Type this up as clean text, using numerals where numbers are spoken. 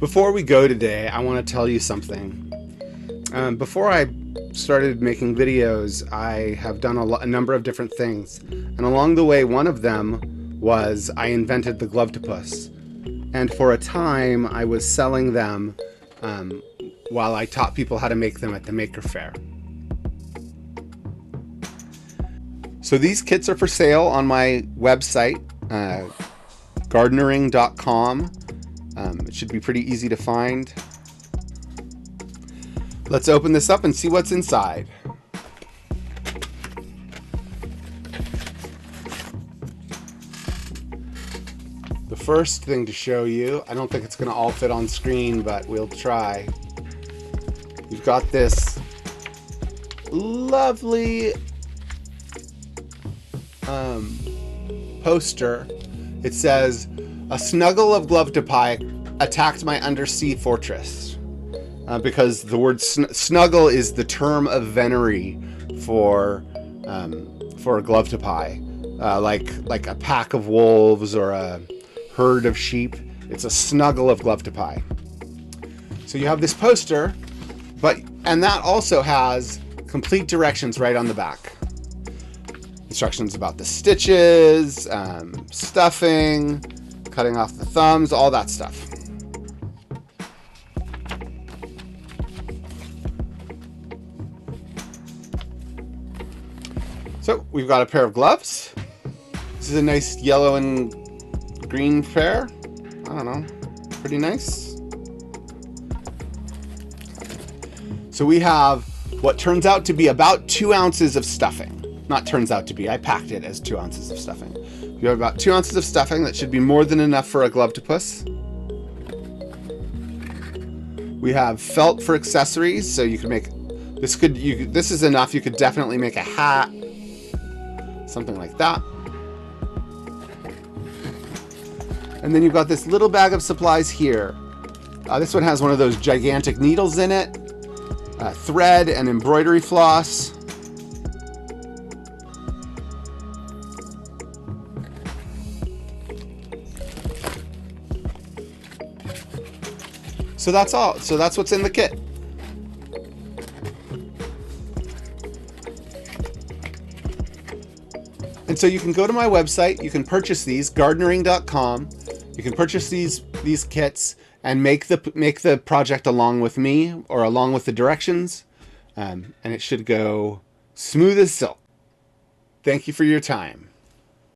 Before we go today, I want to tell you something. Before I started making videos, I have done a number of different things. And along the way, one of them was I invented the Glovetopus. And for a time, I was selling them while I taught people how to make them at the Maker Faire. So these kits are for sale on my website, gardenering.com. It should be pretty easy to find. Let's open this up and see what's inside. The first thing to show you, I don't think it's going to all fit on screen, but we'll try. You've got this lovely poster. It says, "A snuggle of Glovetopus attacked my undersea fortress." Because the word snuggle is the term of venery for Glovetopus, like a pack of wolves or a herd of sheep. It's a snuggle of Glovetopus. So you have this poster, and that also has complete directions right on the back. Instructions about the stitches, stuffing, cutting off the thumbs, all that stuff. So we've got a pair of gloves. This is a nice yellow and green pair. I don't know, pretty nice. So we have what turns out to be about 2 ounces of stuffing. Not turns out to be, I packed it as 2 ounces of stuffing. You have about 2 ounces of stuffing. That should be more than enough for a Glovetopus. We have felt for accessories, so you can make this. This is enough. You could definitely make a hat, something like that. And then you've got this little bag of supplies here. This one has one of those gigantic needles in it, thread and embroidery floss. So that's all. So that's what's in the kit. And so you can go to my website, you can purchase these, gardenering.com. You can purchase these kits and make the project along with me or along with the directions. And it should go smooth as silk. Thank you for your time.